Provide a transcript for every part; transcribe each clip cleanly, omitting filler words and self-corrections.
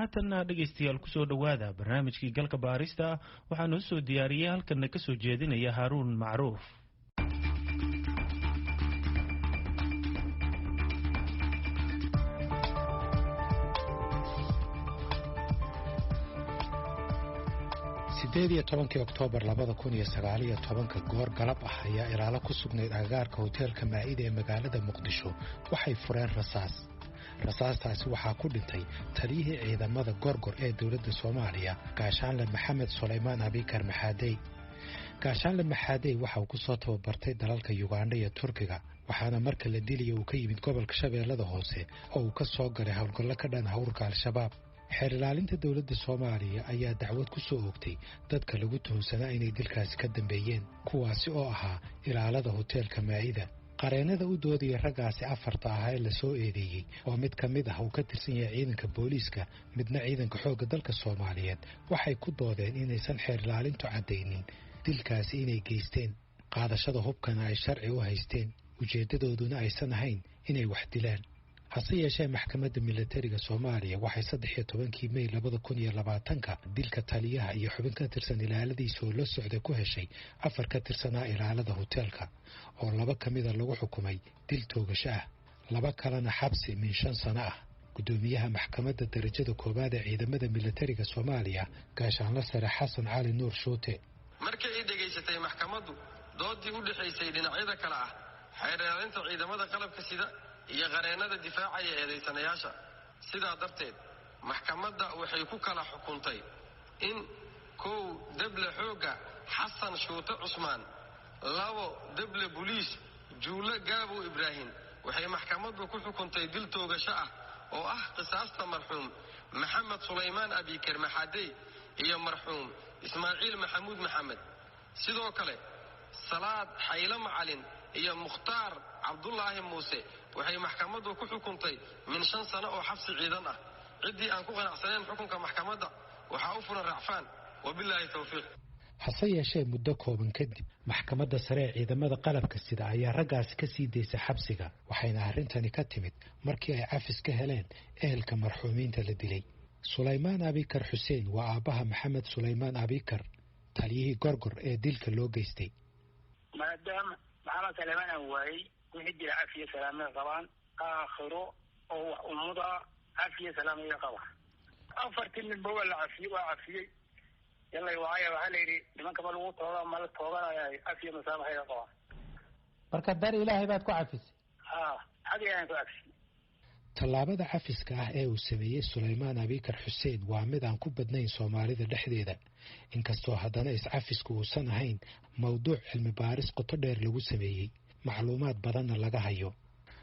haatanna dhegaystayaal kusoo dhowaada barnaamijkii galka baarista waxaanu soo diyaariyey halkanna ka soo jeedinaya Haaruun Macruuf. Oktoobar 2019 goor galab ah ayaa ilaalo ku sugnayd agagaarka hoteelka Maa'ida ee magaalada Muqdisho waxay fureen rasaastaasi waxaa ku dhintay taliyihii ciidamada Gorgor ee dawladda Soomaaliya Gaashaanle Maxamed Suleymaan Abikar Maxaadey. Gaashaanle Maxaadey waxa uu ku soo tababartay dalalka Uganda iyo Turkiga waxaana marka la dilay uu ka yimid gobolka Shabeellada Hoose oo uu ka soo galay howlgallo ka dhan hawrka Al-Shabaab. xeer ilaalinta dawladda Soomaaliya ayaa dacwad ku soo oogtay dadka lagu tuhunsanaa inay dilkaasi ka dambeeyeen kuwaasi oo ahaa ilaalada hoteelka Maa'ida. qareenada u doodaya raggaasi afarta ah ee la soo eedeeyey oo mid ka mid ah uu ka tirsan yahay ciidanka booliiska midna ciidanka xoogga dalka Soomaaliyeed waxay ku doodeen inaysan xeer ilaalintu cadaynin dilkaasi inay geysteen qaadashada hubkana ay sharci u haysteen ujeedadooduna aysan ahayn inay wax dilaan. hase yeeshee maxkamadda militariga Soomaaliya waxay 13 May 2020 dilka taliyaha iyo xubin ka tirsan ilaaladiisa oo la socday ku heshay 4 ka tirsanaa ilaalada hoteelka oo 2 ka mid ah lagu xukumay dil toogasho ah 2 kalena xabsi min 5 sano ah. gudoomiyaha maxkamadda darajada koowaad ee ciidamada militariga Soomaaliya Gaashaanle Sare Xasan Cali Nuur Shoote markii ay dhageysatay maxkamaddu doodii u dhaxaysay dhinacyada kala ah xeer ilaalinta ciidamada qalabka sida iyo qareenada difaacaya eedeysanayaasha sidaa darteed maxkamadda waxay ku kala xukuntay in 1 dable xooga Xasan Shoote Cusmaan 2 dable booliis Juule Gaabo Ibraahim waxay maxkamaddu ku xukuntay dil toogasho ah oo ah qisaasta marxuum Maxamed Suleymaan Abikar Maxaadey iyo marxuum Ismaaciil Maxamuud Maxamed sidoo kale Salaad Xayla Macalin iyo Mukhtaar Cabdullaahi Muuse waxay maxkamaddu ku xukuntay min 5 sano oo xabsi ciidan ah cidii aan ku qanacsaneyn xukunka maxkamadda waxa uu furan racfaan wabillahi tawfiiq. hase yeeshee muddo kooban kadib maxkamadda sare ee ciidamada qalabka sida ayaa raggaasi ka sii daysay xabsiga waxayna arrintani ka timid markii ay cafis ka heleen ehelka marxuumiinta la dilay. Suleymaan Abikar Xuseen waa aabaha Maxamed Suleymaan Abikar taliyihii Gorgor ee dilka loo geystay. maadaama maxamed Suleymaan waayay wixii jira cafiye salaamada qabaan aakhiro oo ummada cafiye salaamada qabaan afartii min baa la cafiyay yalla waxa la yiri nimanka ma lagu toogaa ma la tooganaya cafiye masaabaha qabaan marka dar Ilaahay baad ku cafisay hadiyaan ku cafisay. tallaabada cafiska ah ee uu sameeyay Suleymaan Abikar Xuseen waa mid aan ku badnayn Soomaalida dhexdeeda inkastoo haddana iscafisku uusan ahayn mawduuc cilmi baaris qoto dheer lagu sameeyay macluumaad badanna laga hayo.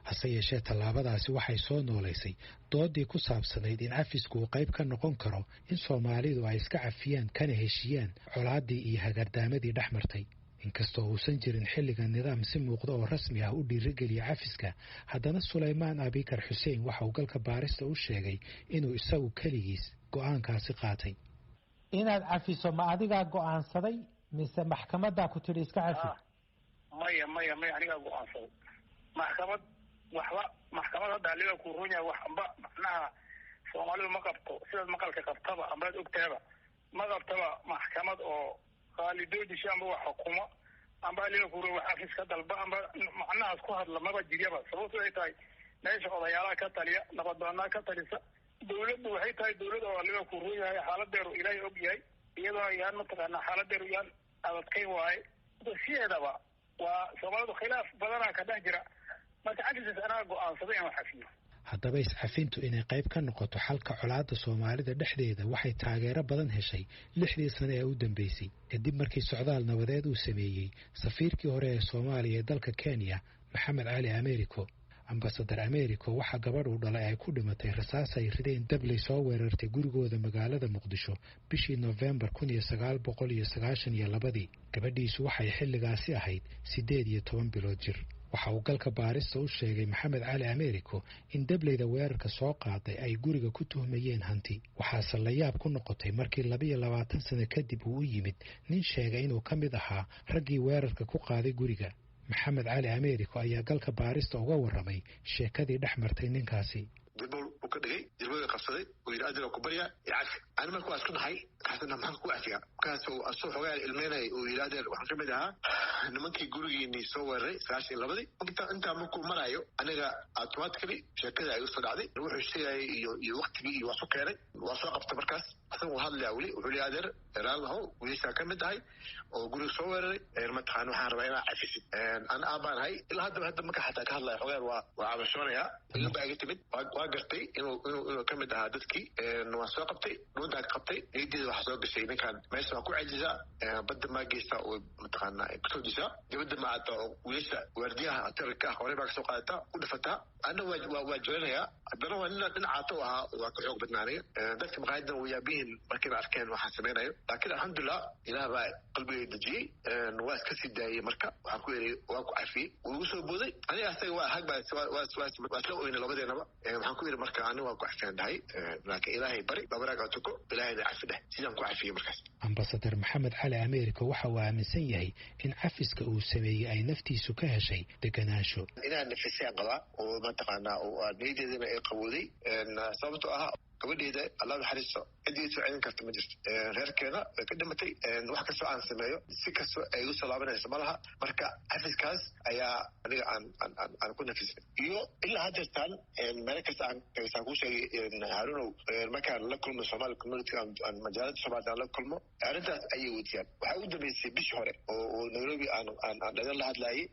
hase yeeshee tallaabadaasi waxay soo nooleysay doodii ku saabsanayd in cafisku uu qayb ka noqon karo in Soomaalidu ay iska cafiyaan kana heshiiyaan colaadii iyo hagardaamadii dhexmartay. inkastoo uusan jirin xilligan nidaam si muuqda oo rasmi ah u dhiirigeliya cafiska haddana Suleymaan Abikar Xuseen waxa uu galka baarista u sheegay inuu isagu kaligiis go'aankaasi qaatay. inaad cafiso ma adiga go'aansaday mise maxkamadda ku tiri iska cafi? maya aniga go'aansaday maxkamad hadda ku ruunya waxba macnaha Soomaalidu ma qabto sida maqalka qabtaba ama ogtaaba ma qabtaba maxkamad oo qaalidoodi shamba wax xukuma amba leeyahay ku ruux afiska dalba amba macnaha ku hadla ma jiriyaba sababtu ay tahay meesha odayaalaha ka taliya nabaddoonna ka talisa dawladdu waxay tahay dawladda oo leeyahay ku ruuyahay xaaladeedu Ilaahay og yahay iyadoo ay mataqaana xaaladeedu yaan adadkay waay sideedaba waa Soomaalidu khilaaf badan ka dhex jira marka cajis ana go'aansaday in wax xafiyo. haddaba iscafintu inay qayb ka noqoto xalka colaadda Soomaalida dhexdeeda waxay taageero badan heshay 6 sano ee u dambeysay kadib markii socdaal nabadeed uu sameeyay safiirkii hore ee Soomaaliya ee dalka Kenya Maxamed Cali Americo. ambasador Americo waxa gabadh uu dhalay ay ku dhimatay rasaas ay rideen dabley soo weerartay gurigooda magaalada Muqdisho bishii November 1992 gabadhiisu waxay xilligaasi ahayd 18 bilood jir. waxa uu galka baarista u sheegay Maxamed Cali Americo in dableyda weerarka soo qaaday ay guriga ku tuhmayeen hanti. waxaase la yaab ku noqotay markii 22 sano kadib uu u yimid nin sheegay inuu ka mid ahaa raggii weerarka ku qaaday guriga. Maxamed Cali Americo ayaa galka baarista uga warramay sheekadii dhexmartay ninkaasi. dibul ka dhigay dirwada qabsaday oo yidhi adil ku baryaa cafi ani marka waa isku dhahay kaasna maxaa ku cafiya kaas oo asoo xogaa ilmeynay oo yidhi adil waxaan kamid ahaa nimankii gurigiinii soo weeraray 92 intaa markuu marayo aniga automatically sheekada ay usoo dhacday wuxuu sheegayay iyo waqtigii iyo waa soo keenay waa soo qabtay markaas asaga uu hadlaya weli wuxuu leeyahay adeer eraalaho wiilashaa ka mid ahay oo guriga soo weeraray mataqaan waxaan rabaa inaa cafisid ana aabaan ahay ilaa hadda marka xataa ka hadlaya xogeer waa cabashoonayaa iga baa iga timid waa gartay inuu ka mid ahaa dadkii waa soo qabtay dhuuntaa ka qabtay niyaddeeda waxaa soo gashay ninkan meesha waa ku cajisaa badda maa geystaa oo mataqaana kusoo disaa dibadda ma ata oo wiilasha waardiyaha hotelka ah horey baa kasoo qaadataa u dhafataa ana waa jooynayaa haddana waa nin dhinacaato ahaa waa ka xoog badnaanay dadka maqaayadan way yaabihiin markayna arkeen waxaan samaynayo laakiin alxamdulilah ilaah baa qalbigay dejiyey waa iska sii daayey marka waxaan ku eriyey waa ku cafiyey wuu igu soo booday aniga asaga waa hag baa waa isla oyna labadeenaba waxaan ku yidhi marka aniga waa ku cafiyaan dhahay laakiin ilaahay bari labaraaga tuko ilaahayna cafi dheh sidaan ku cafiyey markaas ambasadar maxamed cali america waxa uu aaminsan yahay in cafiska uu sameeyey ay naftiisu ka heshay deganaansho inaan nafisaan qabaa oo mataqaanaa oo niyaddeedana ay qabooday sababtoo ah gabadheeda allah naxariisto ciddii soo celin karta ma jirto reerkeeda way ka dhimatay wax kastoo aan sameeyo si kastoo ay igu soo laabanayso ma laha marka xafiskaas ayaa aniga aan ku nafisay iyo ilaa haddeertaan meel kasta aan tagisaan kuu sheegay haarunow markaan la kulmo Somali community aan majaalada Soomaalida aan la kulmo arrintaas ayay weydiiyaan waxaa ugu dambeysay bishii hore oo Nairobi aan dhagan la hadlaayay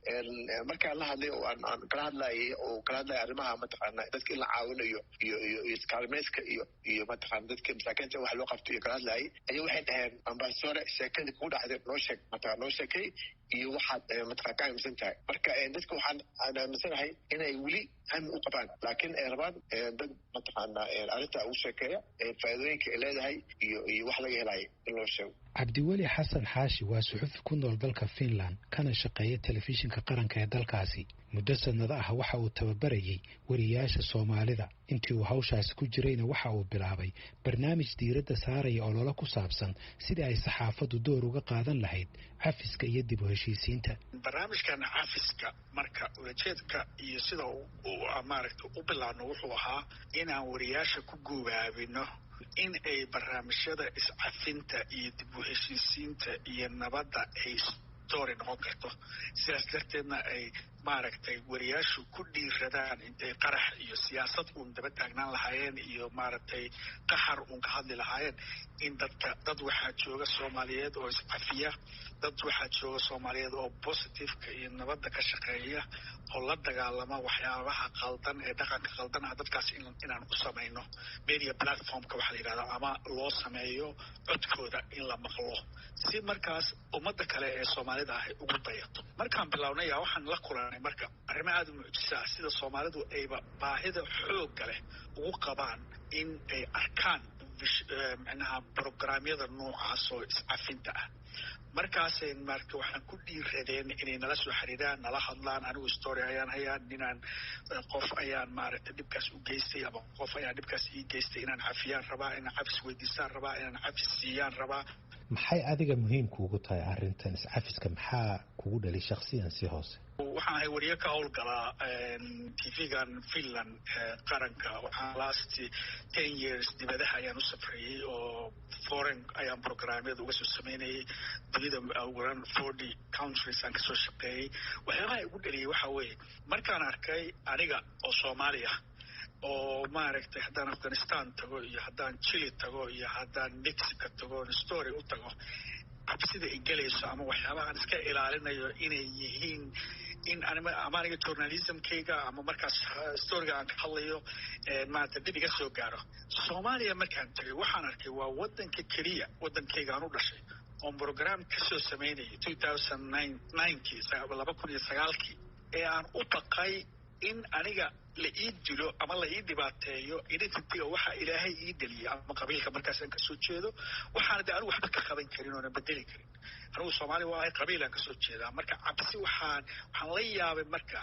markaan la hadlay oo aan kala hadlaayay arrimaha mataqaana dadka in la caawinayo iyo iskaalmeyska iyo mataqaana dadka masaakiinta wax loo qabto iyo kala hadlaayay ayaa waxay dhaheen ambasadore sheekadii kugu dhacday noo sheeg mataqaana noo sheekay iyo waxaad mataqaana ka aaminsan tahay marka dadka waxaan aaminsanahay inay weli hami u qabaan laakiin ay rabaan dad mataqaana arrinta ugu sheekeeya faa'iidooyinka ay leedahay iyo wax laga helayo in loo sheego cabdiweli xasan xaashi waa suxufi ku nool dalka Finland kana shaqeeya telefishinka qaranka ee dalkaasi muddo sanado ah waxa uu tababarayay wariyaasha Soomaalida intii uu hawshaas ku jirayna waxa uu bilaabay barnaamij diiradda saaraya olole ku saabsan sidii ay saxaafadu door uga qaadan lahayd cafiska iyo dib u heshiisiinta barnaamijkan cafiska marka ujeedka iyo sida uu maaragtay u bilaabno wuxuu ahaa inaan wariyaasha ku guubaabino in ay barnaamijyada iscafinta iyo dib u heshiisiinta iyo nabadda ay story noqon karto sidaas darteedna ay maaragtay wariyaashu ku dhiiradaan intay qarax iyo siyaasad uun daba taagnaan lahaayeen iyo maaragtay qaxar uun ka hadli lahaayeen in dad waxaa jooga Soomaaliyeed oo iscafiya dad waxaa jooga Soomaaliyeed oo positiveka iyo nabadda ka shaqeeya oo la dagaalama waxyaabaha qaldan ee dhaqanka qaldan ah dadkaas inaan u samayno media platformka waxaa la yidhahdaa ama loo sameeyo codkooda in la maqlo si markaas ummadda kale ee Soomaalida ah ugu dayato markaan bilownay waxaan la kulanay marka arrimo aad u mucjisa ah sida Soomaalidu ayba baahida xoogga leh ugu qabaan in ay arkaan macnaha programyada noocaas oo iscafinta ah markaasay marka waxaan ku dhiiradeen inay nala soo xiriiraan nala hadlaan anigu story ayaan hayaa ninaan qof ayaan maaragtay dhibkaas u geystay ama qof ayaan dhibkaas ii geystay inaan cafiyaan rabaa inaan cafis weydiistaan rabaa inaan cafis siiyaan rabaa maxay adiga muhiim kuugu tahay arrintan iscafiska maxaa kugu dhali shakhsiyan si hoose waxaan ahay wariye ka howlgalaa TV-gan Finland qaranka waxaan last 10 years dibadaha ayaan u safrayay oo foreign ayaan programyada uga soo sameynayay dunida uguran 40 countries aan kasoo shaqeeyey waxyaabaha igu dhaliyay waxaa weeye markaan arkay aniga oo Soomaali ah oo maaragtay haddaan Afghanistan tago iyo haddaan Chile tago iyo haddaan Mexico tago story u tago cabsida ay galayso ama waxyaabaha aan iska ilaalinayo inay yihiin in aniga journalismkayga ama markaas storyga aan ka hadlayo maanta dib iga soo gaaro Soomaaliya markaan tagay waxaan arkay waa wadanka keliya wadankayga aan u dhashay oo program kasoo sameynayay 2009 ee aan u baqay in aniga la ii dilo ama la ii dhibaateeyo identityga waxa ilaahay ii dhaliyay ama qabiilka markaas aan kasoo jeedo waxaana de anigu waxba ka qaban karin oona bedeli karin anigu Soomaali waa ahay qabiilaan kasoo jeedaa marka cabsi waxaan la yaabay marka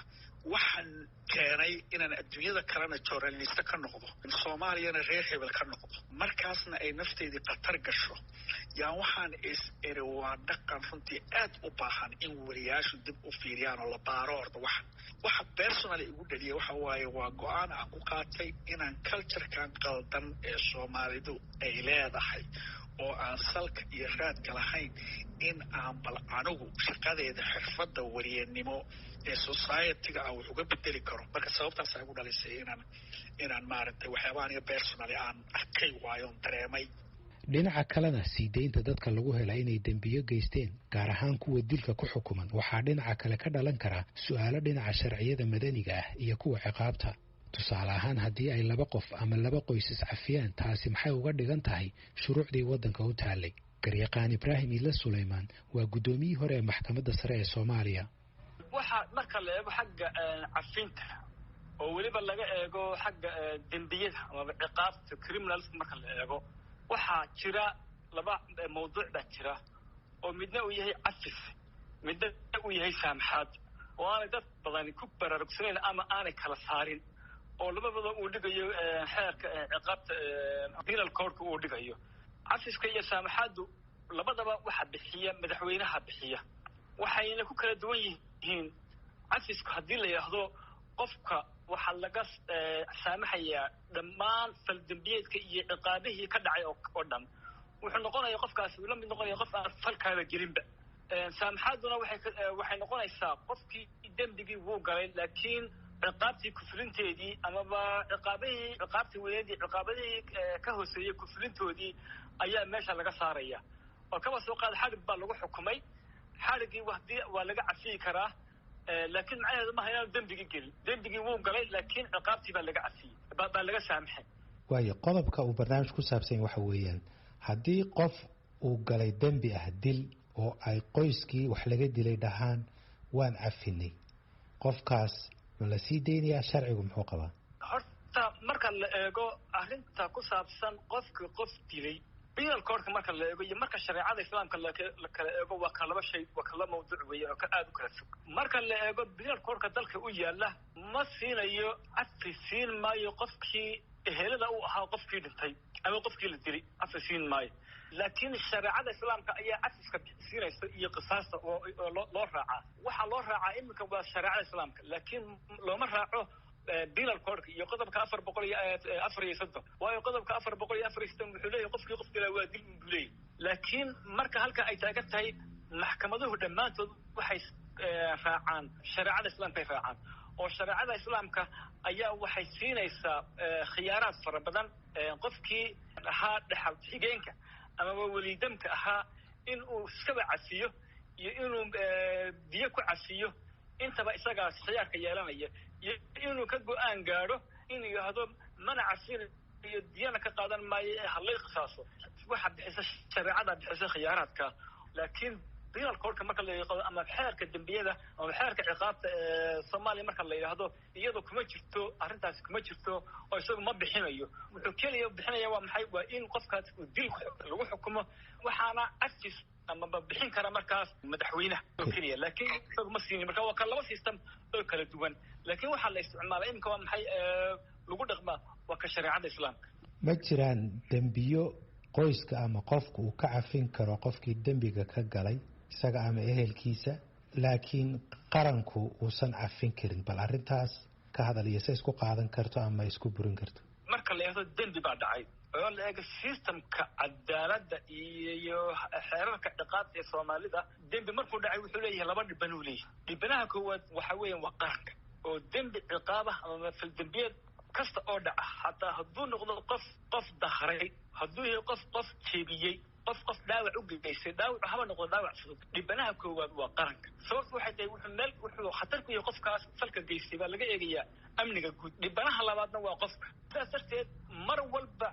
waxaan keenay inaan adduunyada kalena journalist ka noqdo Soomaaliyana reer hebel ka noqdo marka markaasna ay nafteedii khatar gasho yaan waxaan is eri waa dhaqan runtii aad u baahan in wariyaashu dib u fiiriyaan oo la baaro horta waxa personally igu dhaliya waxa waaye waa go-aan aan ku qaatay inaan culturekan qaldan ee soomaalidu ay leedahay oo aan salka iyo raadka lahayn in aan bal anigu shaqadeeda xirfadda wariyanimo ee society-ga aan wax uga bedeli karo marka sababtaas ay igu dhalisay inaan maaragtay waxyaabaha aniga personally aan arkay waayoon dareemay dhinaca kalena sii deynta dadka lagu hela inay dembiyo geysteen gaar ahaan kuwa dilka ku xukuman waxaa dhinaca kale ka dhalan karaa su-aalo dhinaca sharciyada madaniga ah iyo kuwa ciqaabta tusaale ahaan haddii ay 2 qof ama 2 qoys iscafiyaan taasi maxay uga dhigan tahay shuruucdii waddanka u taallay garyaqaan Ibraahim Ila Suleymaan waa gudoomiyihii hore ee maxkamadda sare ee Soomaaliya waxa marka la eego xagga cafinta oo waliba laga eego xagga dembiyada ama ciqaabta criminals marka la eego waxa jira 2 mawduuc baa jira oo midna uu yahay cafis midna uu yahay saamaxaad oo aan dad badan ku baraarugsaneen ama aan kala saarin oo labadaba uu dhigayo xeerka ciqaabta penal code uu dhigayo cafiska iyo saamaxaadu labadaba waxa bixiya madaxweynaha bixiya waxayna ku kala duwan yihiin cafiska hadii la yiraahdo qofka waxa laga saamaxaya dhammaan faldambiyeedka iyo ciqaabihii ka dhacay oo dhan wuxuu noqonayaa qofkaas uu la mid noqonayaa qof aan falkaada gelinba saamaxaaduna waxay noqonaysaa qofkii dembigii wuu galay laakiin ciqaabtii kufrinteedii amaba ciqaabtii ka hooseeyay kufrintoodii ayaa meesha laga saaraya oo kaba soo qaad xarig baa lagu xukumay xarigii waa laga cafiyi karaa laakiin macnaheedu maaha inaan dembigii wuu galay laakiin ciqaabtii baa laga cafiyey baa laga saamaxay waayo qodobka uu barnaamij ku saabsan waxa weeyaan haddii qof uu galay dembi ah dil oo ay qoyskii wax laga dilay dhahaan waan cafinay qofkaas ma la sii deynayaa sharcigu muxuu qabaa horta marka la eego arrinta ku saabsan qofka qof dilay penal code marka la eego iyo marka shareecada islaamka la kala eego waa kala laba shay waa kala mawduuc weeye oo aad u kala fog marka la eego penal code dalka u yaala ma siinayo afisiin maayo qofkii ehelada uu ahaa qofkii dhintay ama qofkii la dilay afisiin maayo laakiin shareecada islaamka ayaa afiska siinaysa iyo qisaasta oo loo raacaa waxa loo raacaa iminka waa shareecada islaamka laakiin looma raaco penal code iyo qodobka 434 waayo qodobka 434 wuxuu leeyahay qofkii qof kale waa dil u leeyahay laakiin marka halka ay taagan tahay maxkamaduhu dhammaantood waxay raacaan shareecada islaamka ay raacaan oo shareecada islaamka ayaa waxay siinaysaa khiyaaraad fara badan qofkii ahaa dhaxal xigeenka ama walidamka ahaa in uu iskaba cafiyo iyo inuu biyo ku cafiyo intaba isagaas khiyaarka yeelanaya iyo inuu ka go'aan gaadho inuu yidhaahdo mana cafin iyo diyana ka qaadan maayo ee halay qisaaso waxa bixisa shareecada bixisa khiyaaraadka laakiin penal code marka la yiraahdo ama xeerka dambiyada ama xeerka ciqaabta Soomaaliya marka la yiraahdo iyadoo kuma jirto arrintaas kuma jirto oo isagu ma bixinayo wuxuu kaliya bixinaya waa maxay waa in qofkaas uu dil lagu xukumo waxaana actis ama bixin kara markaas madaxweynaha oo kaliya laakiin isagu ma siin marka waa laba system oo kala duwan laakiin waxa la isticmaalay imka waa maxay lagu dhaqmaa waa ka shareecada islaamka ma jiraan dambiyo qoyska ama qofku uu ka cafin karo qofkii dambiga ka galay isaga ama ehelkiisa laakiin qaranku uusan cafin karin bal arrintaas ka hadal iyo say isku qaadan karto ama isku burin karto marka la eego dembi baa dhacay oo la eego systemka cadaaladda iyo xeerarka ciqaabta ee Soomaalida dembi markuu dhacay wuxuu leeyahay 2 dhiban uu leeyahay dhibanaha koowaad waxa weeyaan waa qaranka oo dembi ciqaaba ama fal dambiyad kasta oo dhaca hataa hadduu noqdo qof dakhray hadduu yahay qof jeebiyey qof dhaawac u geystay dhaawac haba noqdo dhaawac fudud dhibanaha koowaad waa qaranka sababtu waxay tahay wuxuu khatar ku yahay qofkaas falka geystay baa laga eegayaa amniga guud dhibanaha labaadna waa qofka sidaas darteed mar walba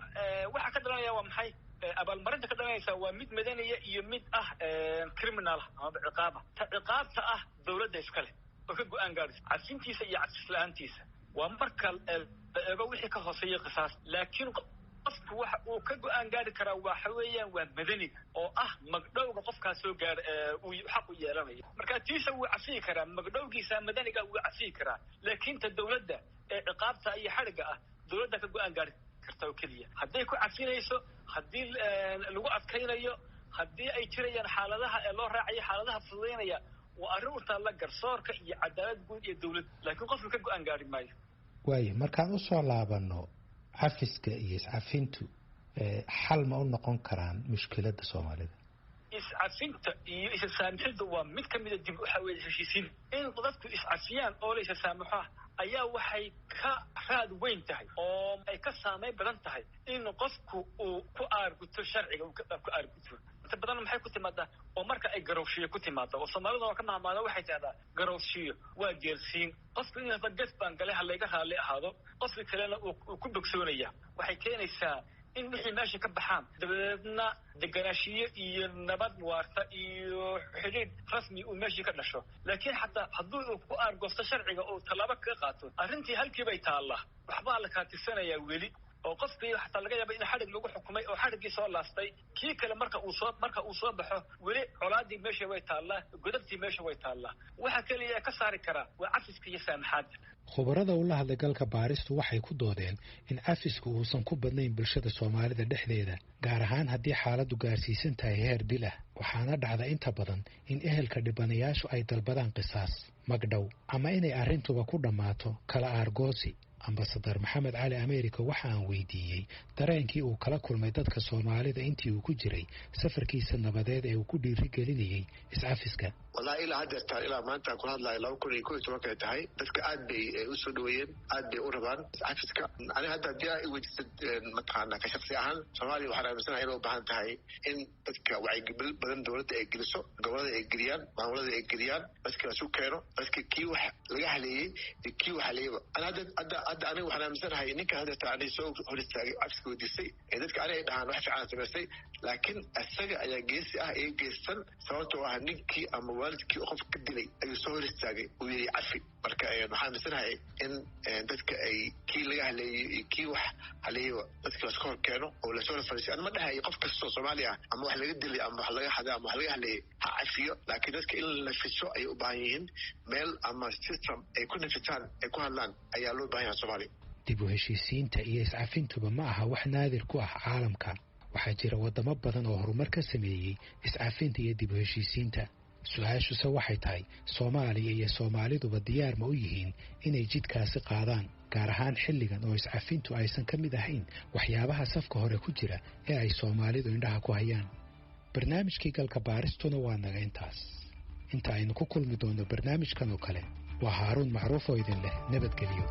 waxa ka dhalanaya waa maxay abaalmarinta ka dhalanaysa waa mid madaniya iyo mid ah criminal ama ciqaaba ciqaabta ah dawladda iskale oo ka go'aan gaadhaysa cafintiisa iyo cafis la'aantiisa waa marka eego wixii ka hooseeya qisaas laakiin qofku waxa uu ka go'aan gaari karaa waxa weeyaan waa madaniga oo ah magdhowga qofkaas soo gaar uu xaq u yeelanayo marka tiisa wuu cafiyi karaa magdhowgiisa madaniga wuu cafiyi karaa laakiin ta dawladda ee ciqaabta iyo xariga ah dawladda ka go'aan gaari kartaa oo keliya hadday ku cafinayso haddii lagu adkaynayo haddii ay jirayaan xaaladaha ee loo raacayo xaaladaha fududaynaya waa arrin u taalla garsoorka iyo cadaalad guud iyo dawlad laakiin qofka ka go-aan gaari maayo waayo markaan usoo laabano cafiska iyo iscafintu xal ma u noqon karaan mushkiladda soomaalida iscafinta iyo isasaamixidda waa mid ka mida dib waxa weeye heshiisiin in dadku iscafiyaan oo la isasaamaxo ayaa waxay ka raad weyn tahay oo ay ka saameyn badan tahay in qofku uu ku aarguto sharciga uu ku aarguto inta badan maxay ku timaadaa oo marka ay garowshiyo ku timaado oo Soomaalidu waa ka mahmaada waxay tahdaa garowshiyo waa geersiin qofku inuu dad baan galay hal laga raali ahaado qofka kalena uu ku bogsoonaya waxay keenaysaa in wixii meesha ka baxaan dabadeedna deganaashiyo iyo nabad waarta iyo xidhiidh rasmi uu meeshii ka dhasho laakiin xataa hadduu uu ku aargoosto sharciga oo tallaabo kaga qaato arrintii halkii bay taallaa waxbaa la kaatirsanayaa weli oo qofkii xataa laga yaaba in xadhig lagu xukumay oo xadhiggii soo laastay kii kale marka uu soo baxo weli colaadii meesha way taallaa godabtii meesha way taallaa waxa keliya ee ka saari karaa waa cafiska iyo saamaxaadda khubarada ula hadlay galka baaristu waxay ku doodeen in cafisku uusan ku badnayn bulshada soomaalida dhexdeeda gaar ahaan haddii xaaladdu gaarsiisan tahay heer dil ah waxaana dhacda inta badan in ehelka dhibanayaashu ay dalbadaan qisaas magdhow ama inay arrintuba ku dhammaato kala aargoosi ambasadar maxamed cali america waxa aan weydiiyey dareenkii uu kala kulmay dadka soomaalida intii uu ku jiray safarkiisa nabadeed ee uu ku dhiirigelinayay iscafiska wallahi ilaa haddeertaan ilaa maanta ku hadlayo 2011 tahay dadka aad bay u soo dhaweeyeen aad bay u rabaan iscafiska aniga hadda haddii ay weydiisad mataqaana ka shaksi ahaan soomaaliya waxaan aaminsanahay inay u baahan tahay in dadka wacyigelin badan dowladda ay geliso gobolada ay geliyaan maamulada ay geliyaan dadka lasu keeno dadka kii wax laga haleeyey iyo kii wax haleeyaba hadda aniga waxaan aaminsanahay ninkan haddeerta anay soo hor istaagay cafiska weydiisay ee dadka aniga ay dhahaan wax fiican samaystay laakiin isaga ayaa geesi ah ee geestan sababtoo ah ninkii ama waalidkii qof ka dilay ayuu soo hor istaagay uu yidhi cafi marka waxaan aaminsanahay in dadka ay kii laga haleeyey iyo kii wax haleeyaba dadka laska hor keeno oo lasoo hor fadhiisay anima dhahayo qof kastoo Soomaali ah ama wax laga dilay ama wax laga xaday ama wax laga haleeyey ha cafiyo laakiin dadka in la nafiso ayay u baahan yihiin meel ama system ay ku nafitaan ay ku hadlaan ayaa loo baahan yahay Soomaaliya dib u heshiisiinta iyo iscafintuba ma aha wax naadir ku ah caalamka waxaa jira wadamo badan oo horumar ka sameeyey iscafinta iyo dib u heshiisiinta su-aashuse waxay tahay Soomaaliya iyo Soomaaliduba diyaar ma u yihiin inay jidkaasi qaadaan gaar ahaan xilligan oo iscafintu aysan ka mid ahayn waxyaabaha safka hore ku jira ee ay Soomaalidu indhaha ku hayaan barnaamijkii galka baaristuna waa naga intaas inta aynu ku kulmi doono barnaamijkan oo kale waa Haaruun Macruuf oo idin leh nabadgelyo